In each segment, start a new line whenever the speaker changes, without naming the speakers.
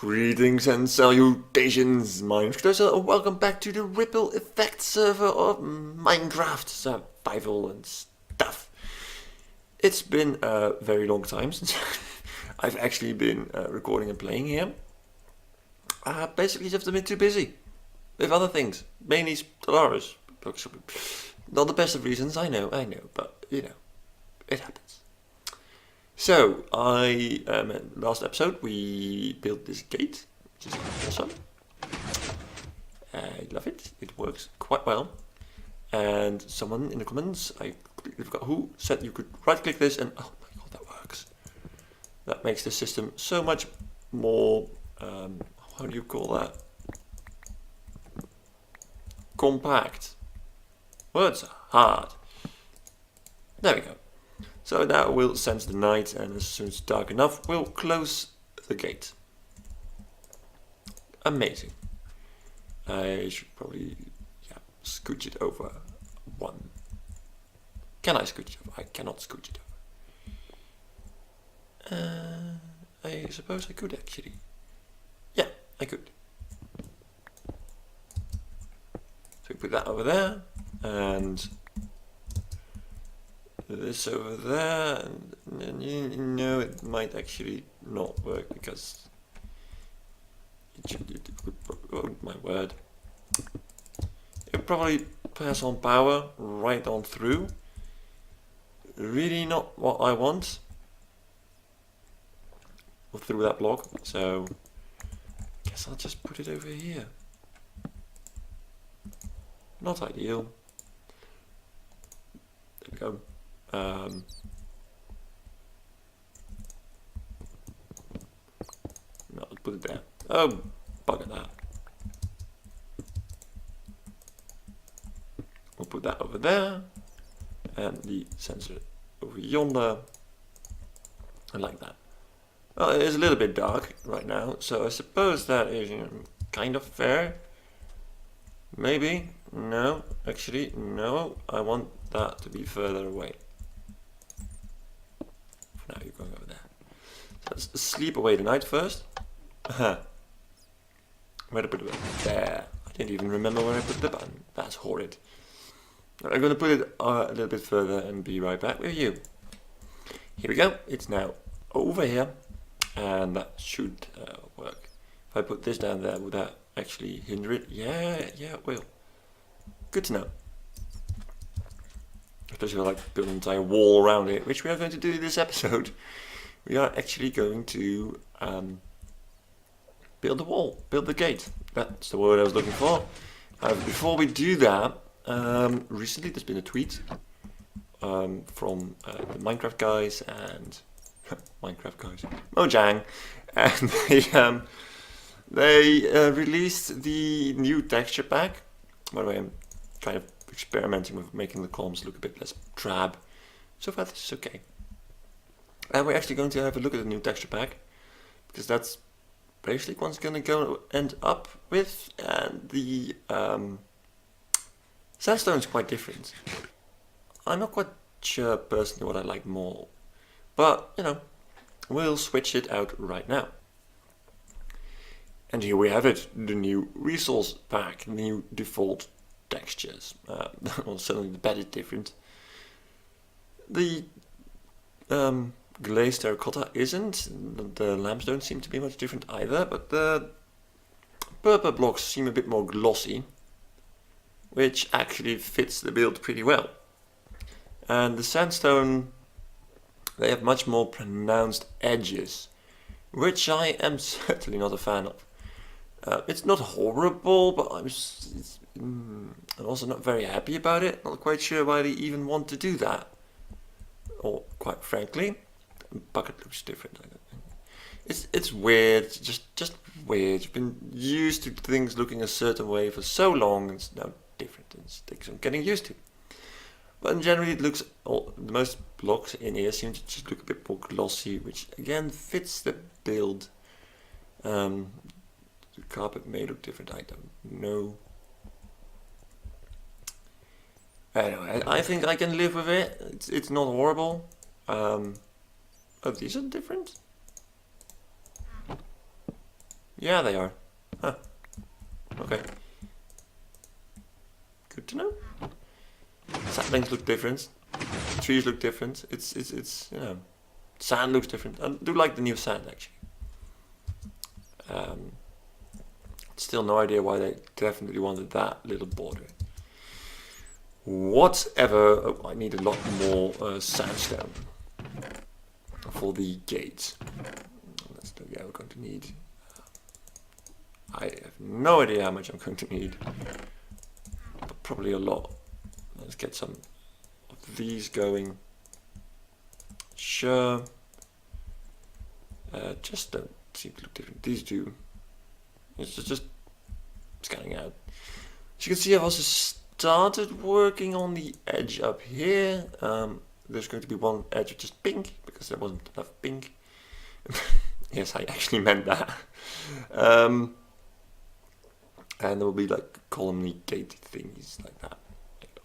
Greetings and salutations, my name is Kartosael, and welcome back to the Ripple Effect server of Minecraft survival and stuff. It's been a very long time since I've actually been recording and playing here. Basically just been too busy with other things, mainly Stellaris. Not the best of reasons, I know, but you know, it happens. So, last episode we built this gate, which is awesome. I love it, it works quite well. And someone in the comments, I forgot who, said you could right click this and oh my god, that works. That makes the system so much more, how do you call that? Compact. Words are hard. There we go. So now we'll sense the night, and as soon as it's dark enough, we'll close the gate. Amazing. I should probably, scooch it over one. Can I scooch it over? I cannot scooch it over. I suppose I could actually. Yeah, I could. So we put that over there, and this over there, and you know it might actually not work because oh my word, it would probably pass on power right on through. Really not what I want. Or through that block, so I guess I'll just put it over here. Not ideal. There we go. No, let's put it there. Oh, bugger that. We'll put that over there, and the sensor over yonder, and like that. Well, it is a little bit dark right now, so I suppose that is kind of fair. Maybe. No, actually, no. I want that to be further away. Now you're going over there. So let's sleep away the night first. Where to put the button? There. I didn't even remember where I put the button. That's horrid. I'm going to put it a little bit further and be right back with you. Here we go. It's now over here, and that should work. If I put this down there, would that actually hinder it? Yeah, it will. Good to know. Especially like build an entire wall around it, which we are going to do in this episode. We are actually going to build a wall, build the gate. That's the word I was looking for. Before we do that, recently there's been a tweet from the Minecraft guys and Mojang, and they released the new texture pack. By the way, I'm kind of experimenting with making the columns look a bit less drab. So far this is okay. And we're actually going to have a look at the new texture pack, because that's basically what it's going to end up with. And the sandstone is quite different. I'm not quite sure personally what I like more, but you know, we'll switch it out right now. And here we have it, the new resource pack, the new default textures. Well, certainly the bed is different. The glazed terracotta isn't. The lamps don't seem to be much different either, but the purple blocks seem a bit more glossy, which actually fits the build pretty well. And the sandstone, they have much more pronounced edges, which I am certainly not a fan of. It's not horrible, but I'm also not very happy about it. Not quite sure why they even want to do that. Or quite frankly, the bucket looks different. I don't think. It's weird, just weird. You've been used to things looking a certain way for so long, and it's now different. It's things I'm getting used to. But in general, it looks, the most blocks in here seem to just look a bit more glossy, which again fits the build. The carpet may look different, I don't know. Anyway, I think I can live with it. It's not horrible. Oh, these are different? Yeah, they are. Huh. Okay. Good to know. Saplings look different. Trees look different. It's you know, sand looks different. I do like the new sand actually. Still no idea why they definitely wanted that little border. Whatever. Oh, I need a lot more sandstone for the gate. Yeah, we're going to need. I have no idea how much I'm going to need, but probably a lot. Let's get some of these going. Sure. Just don't seem to look different. These do. It's just scanning out. As you can see, I've also started working on the edge up here. There's going to be one edge which is pink because there wasn't enough pink. Yes, I actually meant that. And there will be like columny gated thingies like that. Like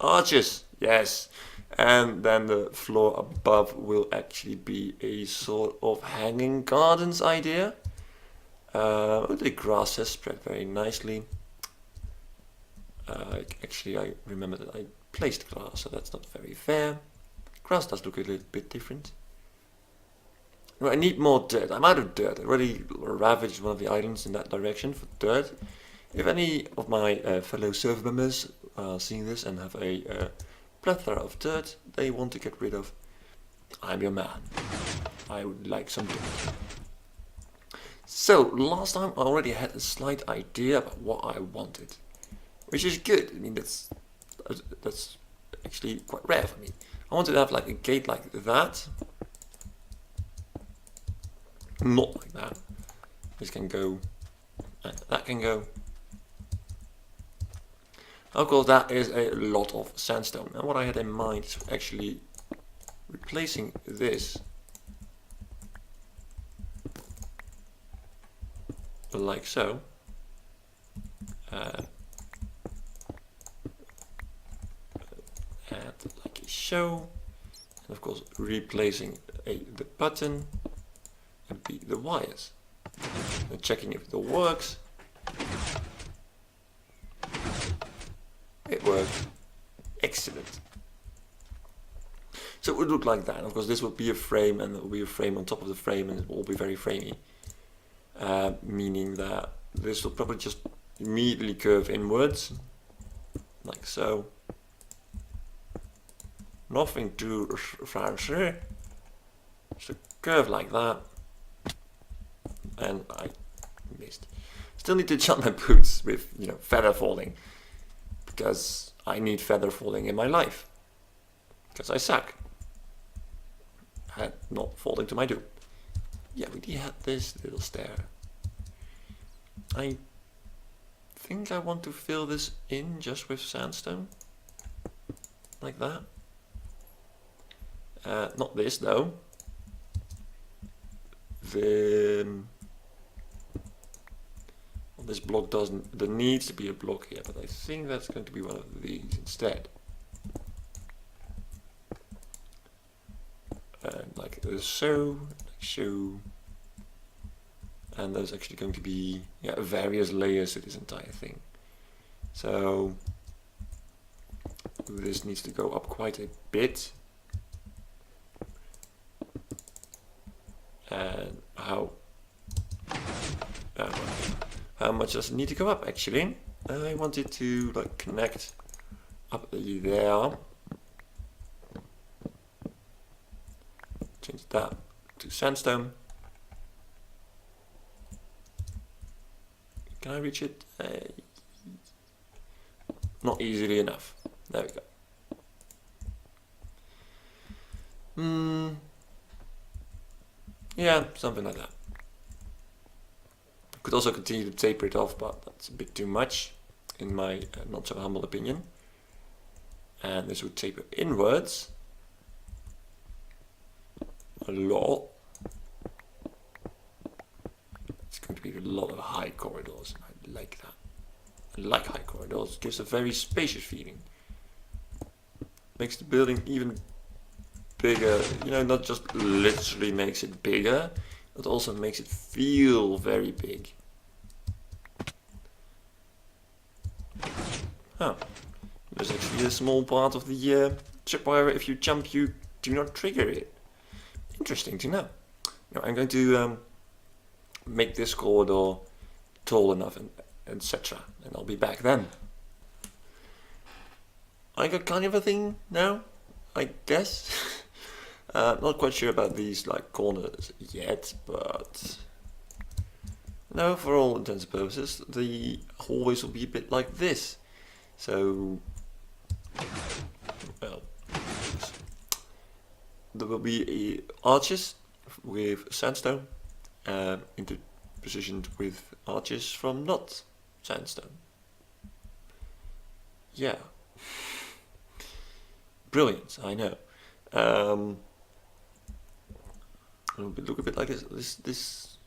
arches, yes. And then the floor above will actually be a sort of hanging gardens idea. The grass has spread very nicely. Actually, I remember that I placed grass, so that's not very fair. Grass does look a little bit different. Well, I need more dirt. I'm out of dirt. I already ravaged one of the islands in that direction for dirt. If any of my fellow server members are seeing this and have a plethora of dirt they want to get rid of, I'm your man. I would like some dirt. So, last time I already had a slight idea about what I wanted, which is good. I mean, that's actually quite rare for me. I wanted to have like a gate like that. Not like that. This can go, and that can go. Of course, that is a lot of sandstone. And what I had in mind is actually replacing this like so. And like so. And of course, replacing the button and the wires. And checking if it all works. It worked. Excellent. So it would look like that. And of course, this will be a frame, and there will be a frame on top of the frame, and it will all be very framey. Meaning that this will probably just immediately curve inwards, like so. Nothing too fancy. Just a curve like that. And I missed. Still need to jump my boots with, you know, feather falling. Because I need feather falling in my life. Because I suck at not falling to my doom. Yeah, we had this little stair. I think I want to fill this in just with sandstone. Like that. Not this though. Well, this block doesn't, there needs to be a block here, but I think that's going to be one of these instead. Like so, like so. And there's actually going to be various layers to this entire thing. So this needs to go up quite a bit. And how much does it need to go up actually? I want it to like connect up there. Change that to sandstone. Can I reach it? Not easily enough. There we go. Yeah, something like that. Could also continue to taper it off, but that's a bit too much, in my not so humble opinion. And this would taper inwards a lot. It's going to be a lot of high corridors, and I like that. I like high corridors. It gives a very spacious feeling. Makes the building even bigger, you know, not just literally makes it bigger, It also makes it feel very big. Oh, there's actually a small part of the tripwire. If you jump, you do not trigger it. Interesting to know. Now I'm going to make this corridor tall enough, and etc. And I'll be back then. I got kind of a thing now, I guess. Not quite sure about these like corners yet, but no, for all intents and purposes, the hallways will be a bit like this. So, well, there will be arches with sandstone, interpositioned with arches from not sandstone. Yeah. Brilliant, I know. It'll look a bit like this. This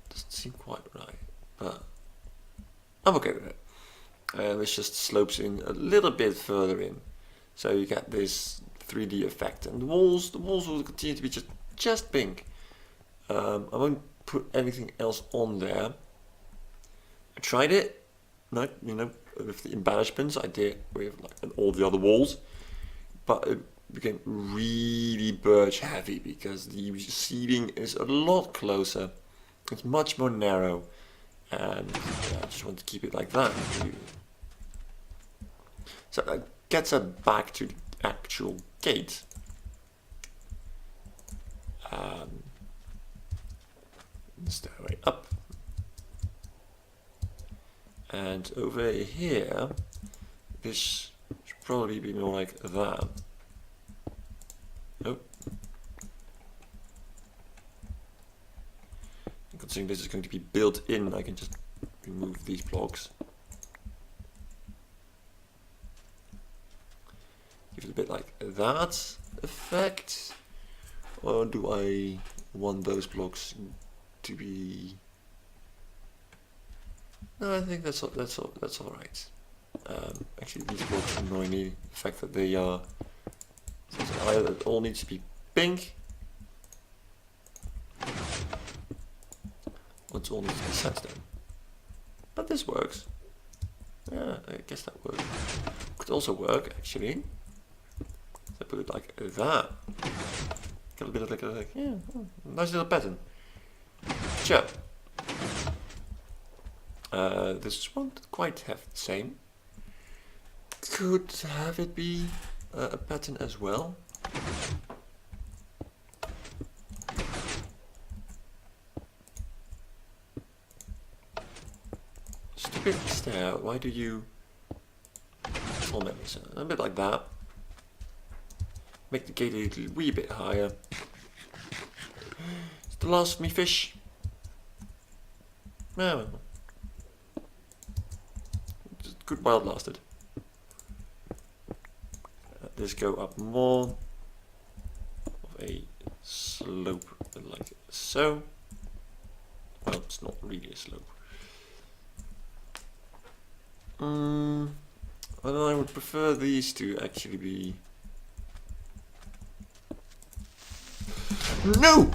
doesn't seem quite right, but I'm okay with it. This just slopes in a little bit further in, so you get this 3D effect. And the walls will continue to be just pink. I won't put anything else on there. I tried it, like, you know, with the embellishments I did with like all the other walls, but it became really birch heavy because the seating is a lot closer. It's much more narrow, and yeah, I just want to keep it like that. So that gets us back to the actual gate. Stairway up. And over here, this should probably be more like that. Nope. Considering this is going to be built in, I can just remove these blocks. Give it a bit like that effect. Or do I want those blocks to be... No, I think that's all right. Actually, these blocks annoy me. The fact that they are... It all needs to be pink. It's all needs to be sandstone. But this works. Yeah, I guess that works. Could also work, actually. I put it like that. Get a bit of like yeah, nice little pattern. Sure. This won't quite have the same. Could have it be a pattern as well. Stupid stair, why do you... Well, maybe so. A bit like that. Make the gate a little wee bit higher. It's the last of me fish. Oh, well. Just good while it lasted. This go up more of a slope like so. Well, it's not really a slope. And I would prefer these to actually be... No!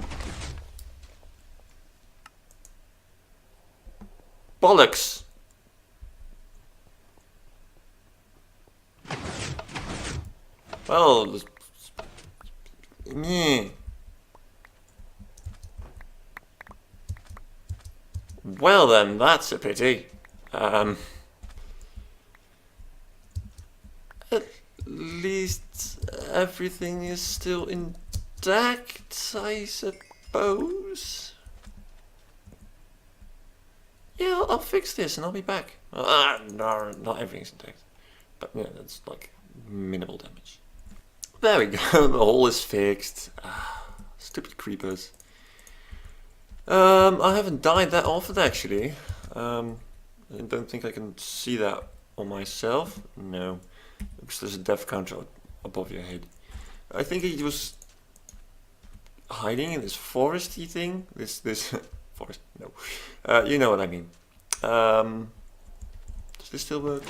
Bollocks! Well, meh. Well then, that's a pity. At least everything is still intact, I suppose. Yeah, I'll fix this and I'll be back. No, not everything's intact. But yeah, that's like minimal damage. There we go, the hole is fixed. Stupid creepers. I haven't died that often actually. I don't think I can see that on myself. No, because there's a death counter above your head. I think he was hiding in this foresty thing. This forest. No, you know what I mean. Does this still work?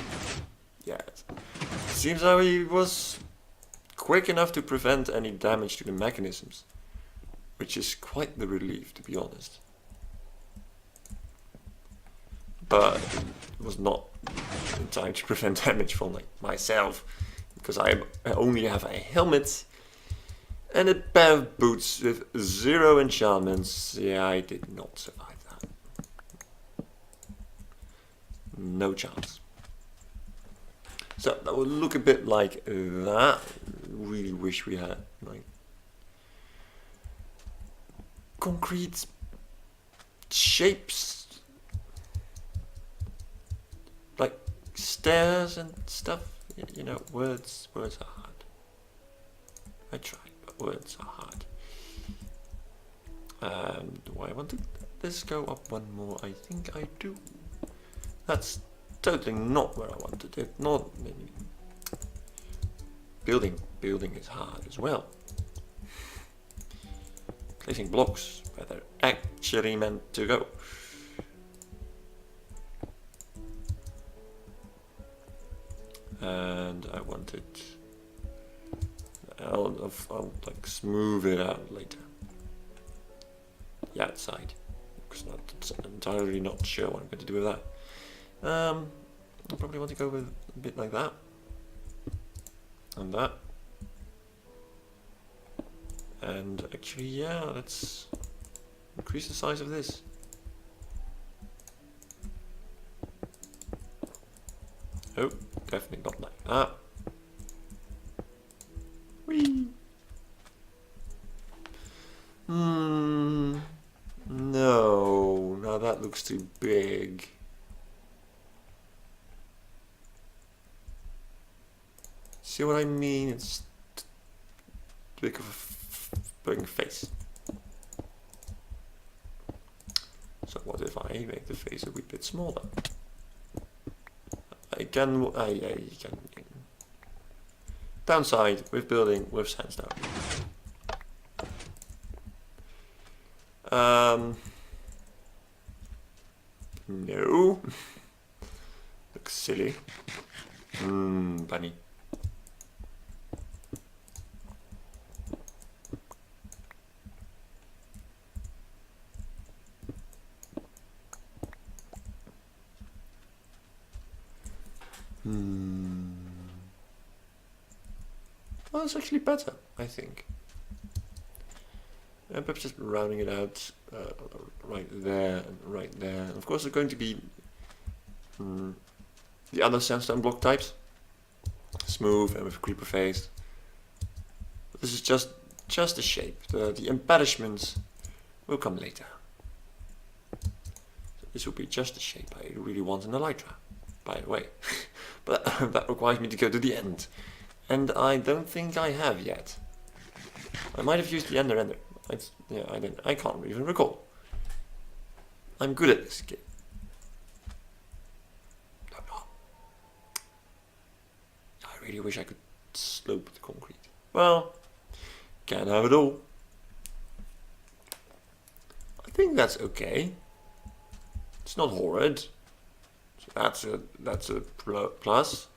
Yeah. Seems like he was quick enough to prevent any damage to the mechanisms. which is quite the relief, to be honest. But it was not in time to prevent damage from like myself, because I only have a helmet and a pair of boots with 0 enchantments. Yeah, I did not survive that. No chance. So that would look a bit like that. Really wish we had like concrete shapes, like stairs and stuff. You know, words are hard. I tried, but words are hard. Do I want to let this go up one more? I think I do. That's totally not where I wanted it. Not building is hard as well. Placing blocks where they're actually meant to go. And I wanted, I'll like smooth it out later. The outside, because I'm entirely not sure what I'm going to do with that. I probably want to go with a bit like that and that. And actually, yeah, let's increase the size of this. Oh, definitely not like that. Whee! No, now that looks too big. See what I mean? It's too big of a big face. So what if I make the face a wee bit smaller? You can. Downside with building with sandstone. No. Looks silly. Bunny. Well, it's actually better, I think. And perhaps just rounding it out right there and right there. And of course, there's going to be the other sandstone block types, smooth and with creeper face. But this is just a shape. The embellishments will come later. So this will be just a shape I really want in the Elytra, by the way. But that requires me to go to the end. And I don't think I have yet. I might have used the ender. I can't even recall. I'm good at this game. Don't know. I really wish I could slope the concrete. Well, can't have it all. I think that's okay. It's not horrid. So that's a plus.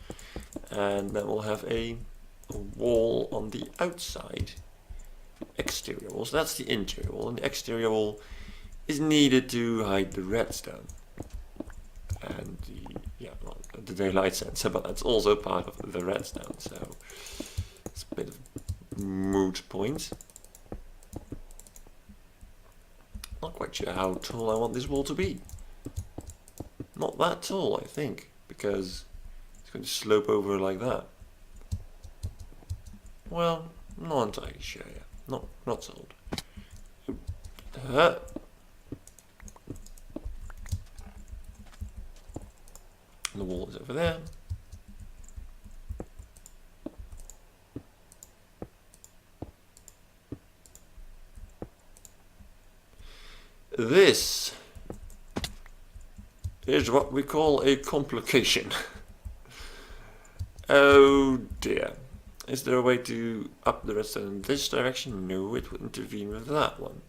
And then we'll have a wall on the outside. Exterior wall. So that's the interior wall. And the exterior wall is needed to hide the redstone. And the daylight sensor, but that's also part of the redstone. So it's a bit of a moot point. Not quite sure how tall I want this wall to be. Not that tall, I think, because it's going to slope over like that. Well, not entirely sure yet. Not sold. The wall is over there. This is what we call a complication. Oh dear. Is there a way to up the redstone in this direction? No, it would intervene with that one.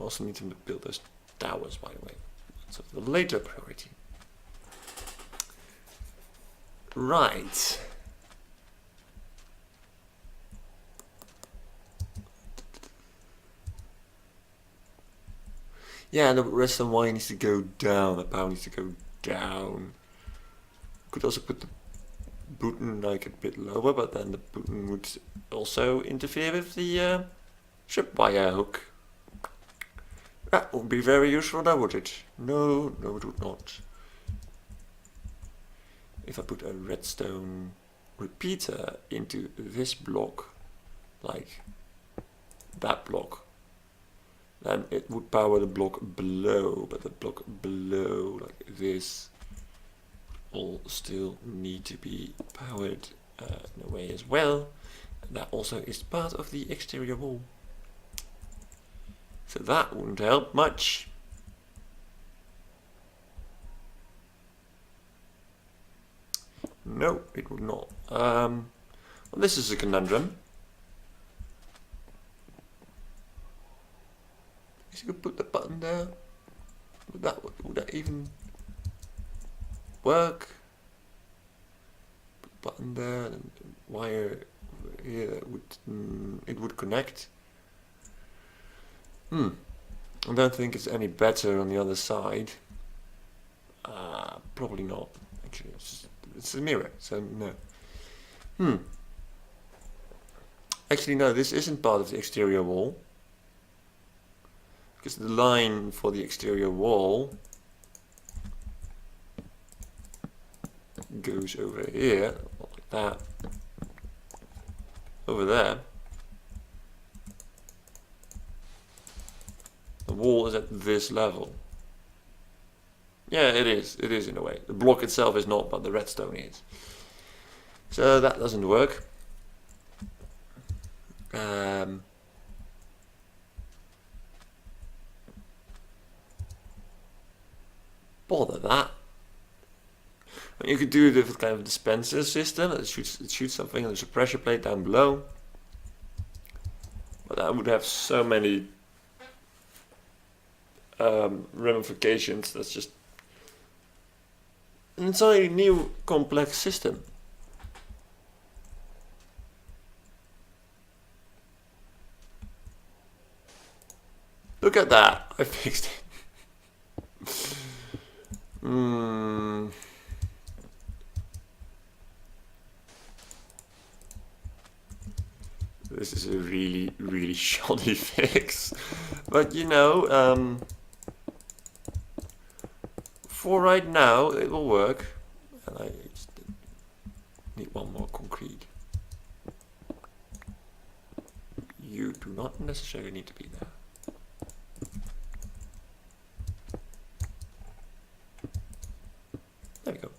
Also need to build those towers, by the way. So the later priority. Right. Yeah, the redstone wire needs to go down. The power needs to go down. Could also put the button like a bit lower, but then the button would also interfere with the tripwire hook. That would be very useful now, would it? No, no it would not. If I put a redstone repeater into this block, like that block, then it would power the block below, but the block below, like this, will still need to be powered in a way as well. And that also is part of the exterior wall. So that wouldn't help much. No, it would not. Well, this is a conundrum. If you could put the button there, would that even work? Put the button there and wire here it would connect. I don't think it's any better on the other side. Probably not. Actually, it's a mirror, so no. Actually, no, this isn't part of the exterior wall. Because the line for the exterior wall goes over here, like that, over there. The wall is at this level. Yeah, it is in a way. The block itself is not, but the redstone is. So that doesn't work. Bother that. You could do it with kind of a dispenser system. It shoots something. There's a pressure plate down below. But that would have so many ramifications. That's just an entirely new complex system. Look at that, I fixed it. This is a really, really shoddy fix. But you know, for right now it will work. And I just need one more concrete. You do not necessarily need to be there. There we go.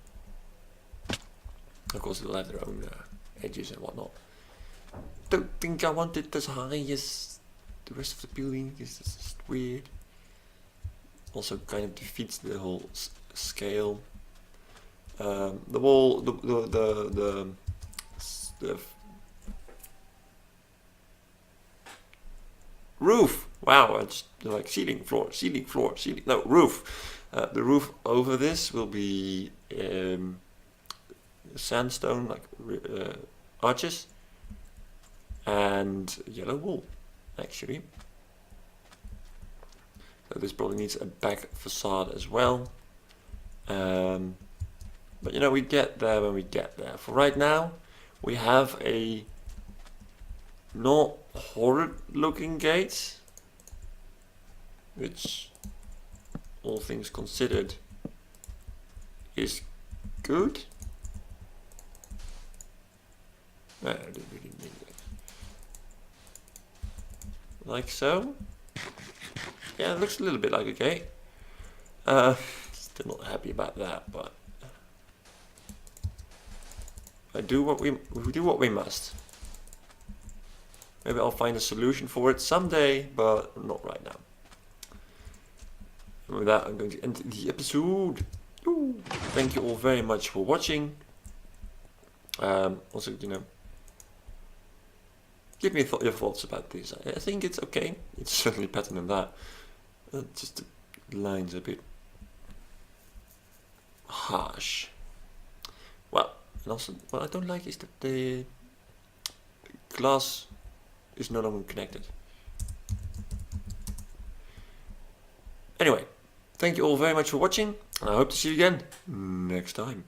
Of course they'll have their own edges and whatnot. Don't think I want it as high as the rest of the building, because it's just weird. Also kind of defeats the whole scale. The wall, the roof. Wow, it's like ceiling, floor, no, roof. The roof over this will be sandstone, like arches, and yellow wool, actually. So this probably needs a back facade as well. But you know, we get there when we get there. For right now, we have a not horrid looking gate, which, all things considered, is good. No, I didn't really mean that. Like so. Yeah, it looks a little bit like a gate. Still not happy about that, but we do what we must. Maybe I'll find a solution for it someday, but not right now. And with that, I'm going to end the episode. Ooh. Thank you all very much for watching. Also, you know, give me your thoughts about this. I think it's okay. It's certainly better than that. Just the lines a bit harsh. Well, and also what I don't like is that the glass is no longer connected. Anyway, thank you all very much for watching, and I hope to see you again next time.